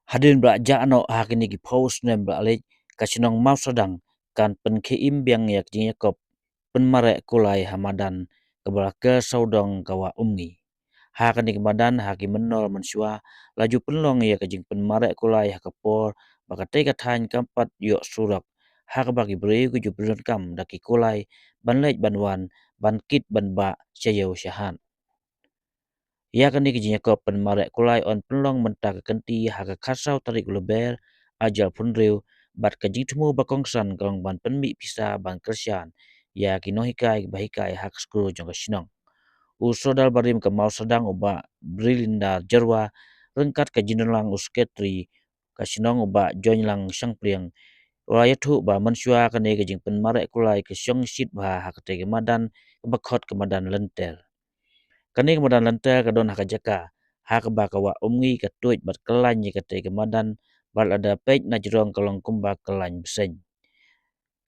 Hadin bra ja no hakini ki post nem bra le kasinong mau sadang kan pen ke im biang yak jing yakop pen mare kulai hamadan kabra ke saudong kawa umni hakani kemadan haki menol mensua laju penlong ya kajing pen mare kulai hakapor bakate kathan kampat yo surak hak bagi beri ku jubrun kam daki kulai banlej banwan ban kit ban ba chayo shahan ya kan ni kijinya ko pen marek kulai on penlong mentak kenti haka kasau tarik leber ajal pun reu bat kajing temu bakongsan kalong ban penmi pisa ban kersian ya kinohikai bahikai hak skru jong kasinong usodal barim ke mau sedang uba brilinda jerwa rengkat kajinalang usketri kasinong uba joinlang sang priang Wayathu ba mensua kane kajing pen marek kulai ke syong sit ba hak tege madan bakot kemadan lenter kani kemudian lantai kadon hak jaka hak ba kawa umgi ka tuit bat kelany ka te kemadan bal ada pej na jirong kalong kumba kelany beseng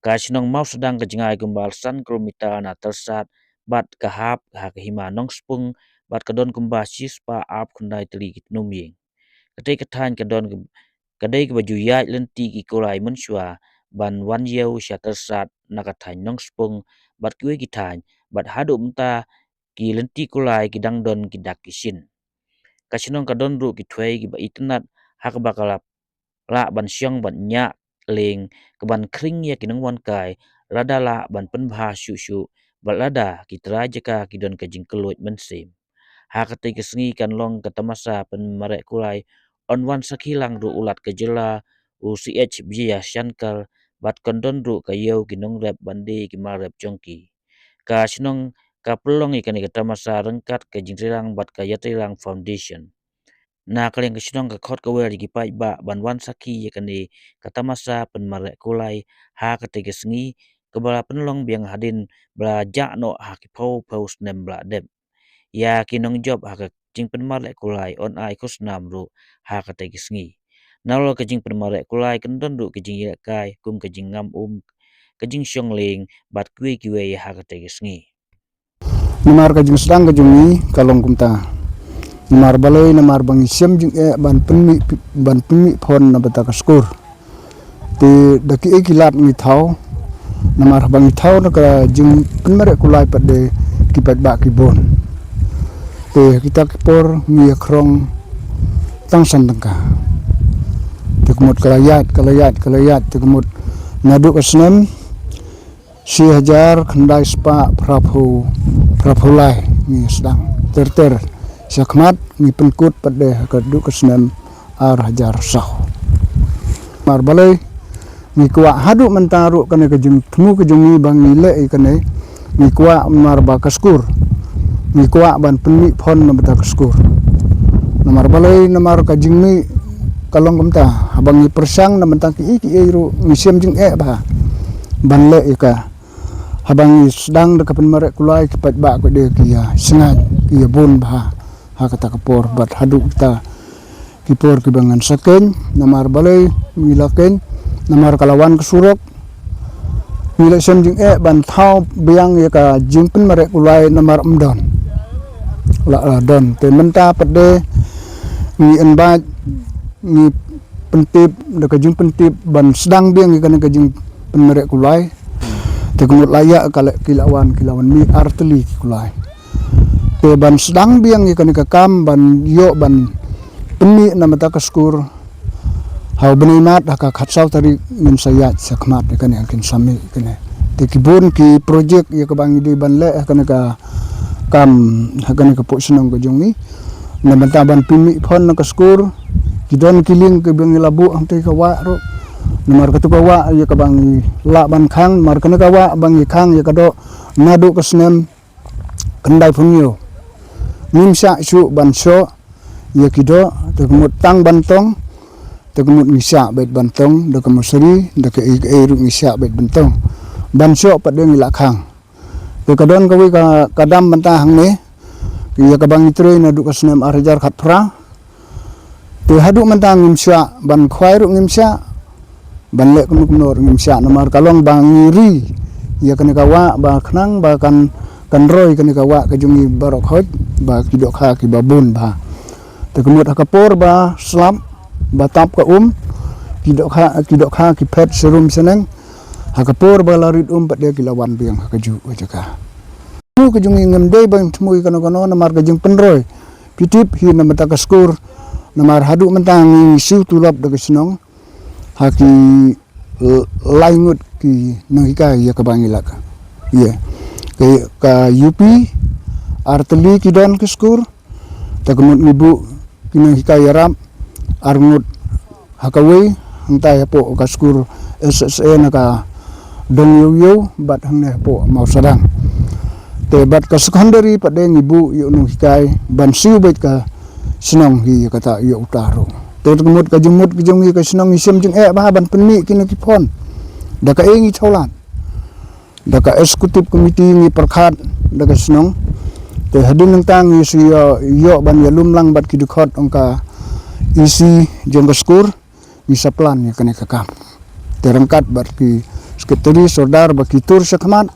kasinong mau sedang kejengai kumbal san kromita na tersat bat kahap hak hima nong spung bat kadon kumba sispa ap kundai teli kit numying kate katan kadon kadai ke baju yai lenti ki kulai mensua ban wan yeu sya tersat nakatan nong spung bat kue kitan bat hadu mta ki lenti kulai ki dangdon ki dak kisin kasinong kadon ru ki thuai ki ba itnat hak bakalap la ban syong ban nya leng ke ban kring ya kinong wan kai rada la ban pen bha shu shu balada ki traja ka ki don ka jing keluit mensim hak te ke sengi kan long ke tamasa pen marek kulai on wan sakilang ru ulat ke jela u ch bia shankal bat kondon ru ka yeu kinong rep bande ki marep jongki ka sinong ka pelong ikan ni kata masa rengkat ke jingrirang bat ka yatirang foundation na kaleng ke sinong ka khot ka wer gi pai ba banwan saki ikan ni kata masa penmarek kulai ha ke sengi ke bala penlong biang hadin bla ja no ha ki pau nem bla dem ya kinong job ha ka jing penmarek kulai on ai kus nam ru ha ka sengi nalo ke jing penmarek kulai kendon ru ke jing ya kai kum ke jing ngam ke jing syong ling bat kue kiwe ha ka sengi Namar ka jing sedang ka jungi kalong kumta namar baloi namar bang isyam jing ban penmi phon na bata ka skur te daki e kilat ngi thau namar bang thau na ka jing penmare kulai pade kipat ba ki bon te kita por ngi krong tang san tangka te kumut kalayat te kumut nadu ka snem si hajar khandai spa prapulai ni sedang ter syakmat ni penkut pada kadu kesnem ar hajar sah mar balai ni kuat hadu mentaru kene kejung temu kejungi bang nile kene ni kuat mar ba kaskur ni kuat ban penmi phon na bata kaskur namar balai namar kajing ni kalong kumta abang ni persang na mentang ki ru ngisem jing ba ban le ka habang sedang de kapan marek kulai kipat ba ko de kia sengat kia bon ba ha kata kapor bat hadu kita kipor ki bangan saken namar balai milaken namar kalawan kesurok mila sem jing ban thau biang ya ka jingpen marek kulai namar umdon la don te menta pede ni enba ni pentip de ka jing pentip ban sedang biang ya ka jing pen marek kulai te kumut layak kala kilawan mi arteli kulai te ban sedang biang ikan kam ban yo ban penmi na mata kaskur hau benimat haka khatsau tari min sayat sakmat ikan yakin sami ikan te kibun ki project ya kabang di ban le ikan ka kam hakan ka posinong ka jongi na mata ban penmi phon na kaskur kidon kiling ke bang labu ante ka wa ro namar katu kawa ya kabang la ban khang mar kana kawa bang khang ya kado nadu kasnem kendai phungyo nimsa su ban so ya kido te kumut tang bantong te kumut ngisa bet bantong de kemusri de ke ru ngisa bet bantong ban so pade ngila khang te kadon kawi ka kadam bantah hang ne ya kabang itre nadu kasnem arjar khatra te hadu mentang ngimsa ban khwai ru ngimsa ban le kunur ngimsa namar kalong bang ngiri ya kene kawa ba khnang ba kan roi kene kawa ka jungi barok hoj ba kidok ha ki babun ba te kumut hakapor ba slam batap ka kidok kha ki pet serum seneng hakapur balarit pada kilawan biang hakaju ajaka tu kejungi ngemdei bang temui kono namar kajung penroy pitip hi na mata kaskur namar hadu mentang siu tulap daga senong haki laingut ki nangika ya kabangilak iya ka UP arteli kidon keskur tagemut ibu kinang hikaya ram arngut hakawe hangtai po kaskur SSE naka dong yo bat hangne po mau sadang te bat ka secondary pada ibu yo nung hikai ban siu bet ka senong hi kata yo utaro te tagemut ka jumut kijungi ka senong isem jeng ba ban penmi kinakipon daka engi cholan daka eksekutif komiti ngi perkhat daka senong te hadin nang tang si yo ban ya lumlang bat kidukot angka isi jong skur bisa plan ya kene kakam terangkat bat ki sekretari sordar baki tur sakmat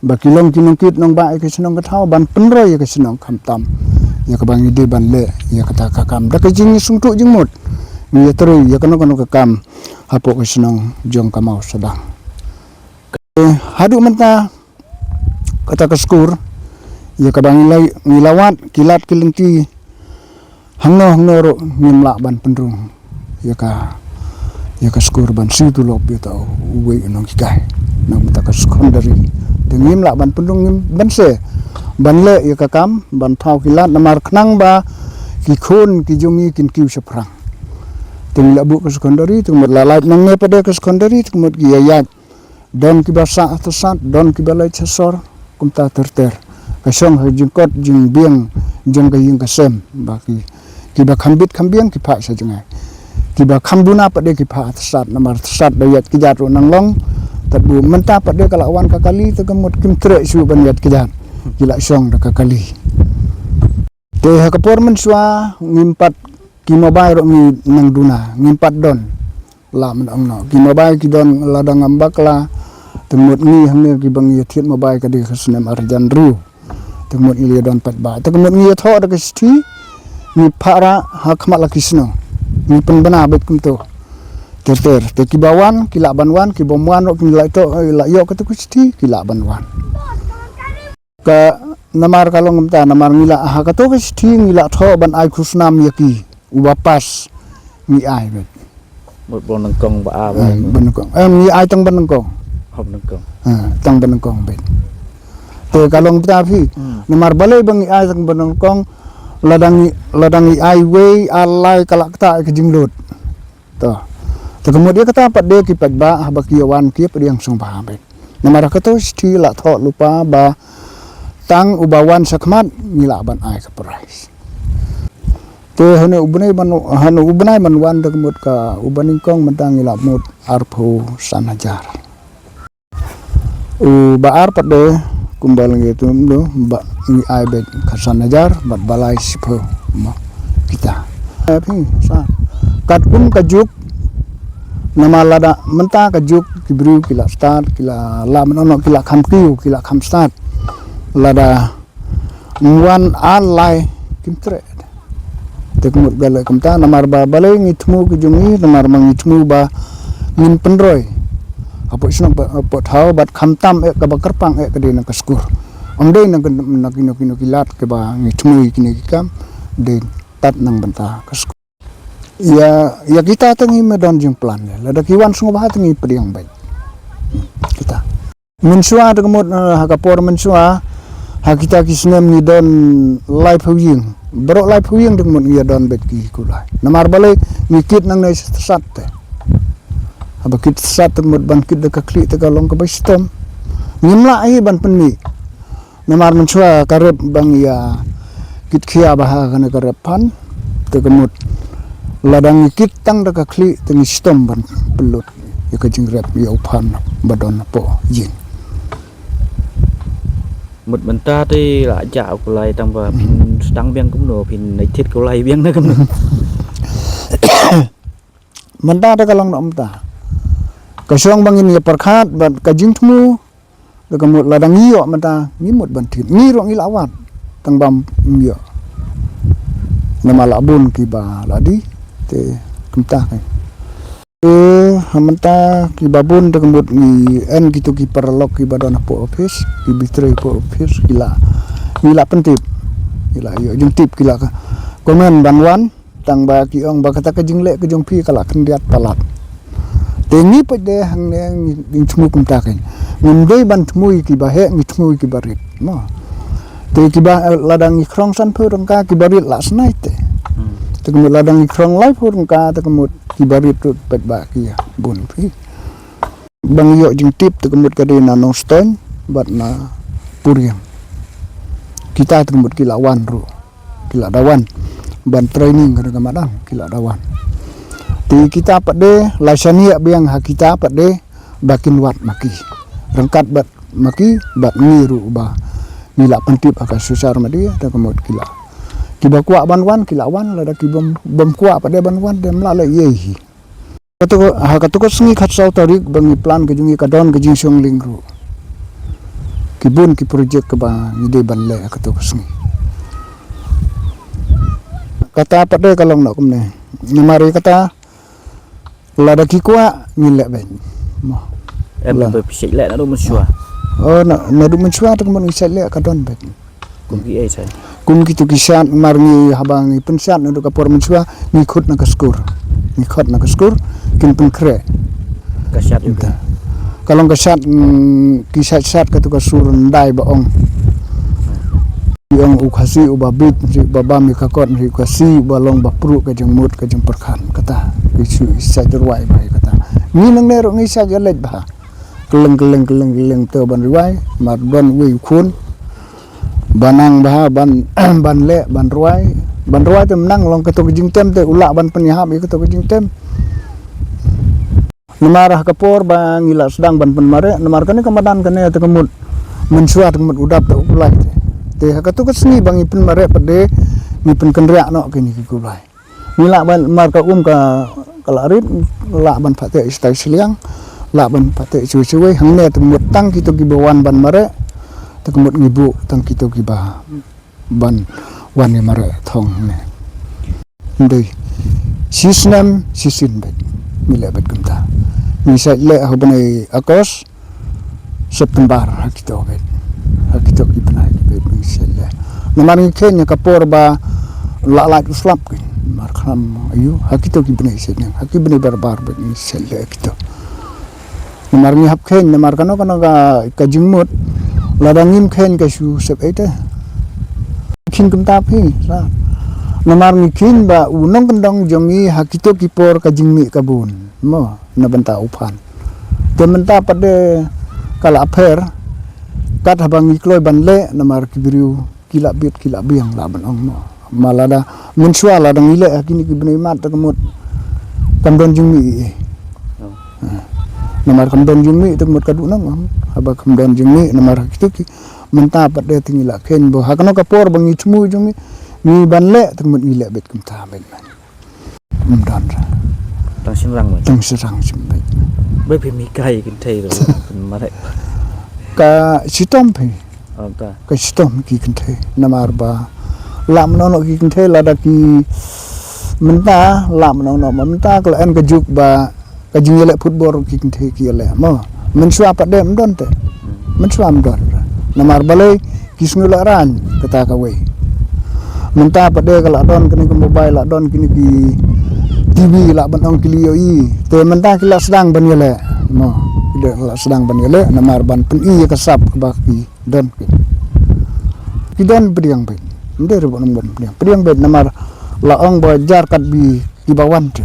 baki long kinungkit nong ba ke senong kathau ban penro ya ke senong khamtam ya kabang ide ban le ya kata kakam daka jing sungtu jingmut ni teru ya kono kakam hapo ke senong jong kamau sedang hadu menta kata keskur ya kabang ngilawat kilat kilengki hangno ro ngimla ban pendrung ya ka skur ban situ lop ya tau uwe nong kikai nang menta keskur dari ngimla ban pendrung ban se ban le ya kakam ban thau kilat namar khnang ba ki khon ki jungi kin kiu seprang ting labu ke sekondari ting lalait nang ne pada ke sekondari ting mot gi ayat don ki basa atasat don ki balai chasor kumta terter kasong jingkot jing biang jeng kaying kasem baki ki ba khambit khambiang ki pha sa jangai ki ba khambuna pada ki pha atasat namar atasat dayat ki jatu nang long tadbu menta pada kalawan kakali tegemut kim tre su banyat ki jat gila song da kakali te hakapor mensua ngimpat ki mobile ro ngi nang duna ngimpat don la men angno ki mobile ki don ladang ambak la temut ngi hamne ki bang ye thiet mobile ka di khasnem arjan ru temut ngi don pat ba temut ngi tho da kisti ni para hakmat la kisno ni penbana bet kumto terter te ki bawan ki la banwan ki bomwan ro ki la to la yo ka tu kisti ki la banwan ka namar kalong mta namar ngila ha ka to kisti ngila tho ban ai khusnam yaki ubapas ngi ai bet một bon nang kong ba ba benengkong ngi ai tang benengkong hop nang kong tang benengkong bet te kalong tapi namar balai bang ai tang benengkong ladang ai we alai kalak ta ke jinglut to kemudian kata pat de ki pat ba habaki yawan ki padiang sung ba bet namar ka to sti la tho lupa ba tang ubawan sakmat ngila ban ai ka price te hanu ubnai man wan da kemut ka ubaning kong mentang ngila mut arpo sanajar baar pada kumbal gitu do ba ni ai bet kasanajar bat balai sipo kita tapi sa kat kajuk nama lada menta kajuk kibru kila start kila la menono kila kamkiu kila kam start lada wan alai kimtre tekmut galai kamta namar ba balai ngitmu kejungi namar mangitmu ba min penroy apo isno apo thau bat khamtam ka bakarpang ka de na kaskur amdei na kino kilat ke ba ngitmu kini kam de tat nang banta kaskur ya kita tangi medon jing plan la da kiwan sungo ba tangi pediang baik kita mensua tekmut hakapor mensua hakita kisnem ni don live huying bro live huying tekmut ya don bet ki kulai namar balai ngikit nang nei sat te abakit sat tekmut bangkit de kakli te kalong ka bastom ngimla ai ban penni namar mensua karep bang ya kit khia bah kana karepan tekmut ladang ngikit tang de kakli te ngistom ban pelut ya ka jingrep ya upan badon po jing một bên ta thì lại dạo của lại tăng và pin tăng biang cũng nổ pin này thiết của lại biang nó cũng nổ menta da kalang nom ta kasyong bangin ya perkhat bat kajing tmu da kamut ladang iyo menta ngimut bantit ngiro ngilawat tang bam iyo nama labun ki ba ladi te kumta kan hamanta ki babun te kemut ni en gitu ki perlok ki badona po office ki bitre po office gila pentip gila yo jung tip gila ka komen banwan tang ba ki ong ba kata ka jingle ke jong pi kala kendiat palat tengi pe de hang ne ding thmu kumta kan ngundei ban thmui ki ba he ngi thmui ki barit no te ki ba ladang i krong san phu rong ka ki barit la snai te te kemut ladang i krong lai phu rong ka te kemut ki barit tut pet ba ki bun pi bang yo jing tip te kemut ka de na no stone bat na puriang kita te kemut ki lawan ru ki la dawan ban training ka madang ki la dawan ti kita pade lasania biang ha kita pade bakin wat maki rengkat bat maki bat ngiru ba nila pentip aka susar madi ta kemut kila kiba kuak banwan kilawan lada kibom kuak pada banwan dem la yehi katu ko sengi khat sau tarik bangi plan ke jungi kadon ke jing song lingru kibun ki project ke ba ngide banle katu ko sengi kata pada kalong nak kumne nyamari kata lada ki kuak ngilek ben em là phải lệ nó đâu mà xua na du menchua ta kemut ngisai le kadon ben cũng cái ấy kum kitu kisat marngi habang pensat untuk kapor menchua ngikut na kaskur kin pengkre kasat juga kalau kasat kisat katu kasur ndai baong yang ukasi ubabit si babam kakot si kasi balong bapru ka jengmut ka jeng perkan kata isu sajerwai bai kata ni nang nero ngi sajelet bah keleng te ban riwai mar don wi khun banang bah ban le ban ruai te menang long ketok jing tem te ulak ban penyahap i ketok jing tem namarah kapor bang ila sedang ban penmare namar kane kamadan kane te kemut mensuat kemut udap te ulai te ketok seni bang ipun mare pede ni pen kenriak no kini ki kulai nila ban mar ka ka kalarit la ban phate istai siliang la ban phate cuy hangne te mutang kitu ki bawan ban mare te kemut ngibu tang kitu ki ba ban wan ni mare thong ne ndei sisnam sisin bet mila bet kumta misa le hobane akos September hakito ki penai bet misa le namari kenya kapor ba la uslap ki mar kham ayu hakito ki penai sen hakki bene barbar bet misa le kito namar ni hap khen namar kano ka jingmut ladangim khen ka su sep ete kin kumta phi sa namar ni kin ba unong kendong jongi hakito kipor ka jingmi kabun mo na banta upan tementa pade kala aper kat habang ikloi banle namar kibriu kila biang la ban ong mo malada munsua ladang ile kini kibne mat kemut kamdon jingmi namar kamdon jingmi kemut kadu nang haba kamdon jingmi namar hakito ki menta pada tingila ken bo hakano kapor bangi chmu jumi ni banle temut ngile bet kumta ben mdan tang serang jumbe bây giờ mi cay cái thầy rồi mà đấy ka sitom pe ta ka sitom ki kente namar ba lam no ki kente la da ki menta lam no menta kala en ka juk ba ka jingile football ki kente ki le mo men swa pa dem don te men swa don namar balai kisnu la ran kata ka we menta pa de kala don kini mobile la don kini ki TV la ban kilio i te menta kila sedang ban yele mo de la sedang ban yele namar ban pen i kasap ba ki don ki don priang be ndere bon bon priang be namar la ong ba jar kat bi ki bawan te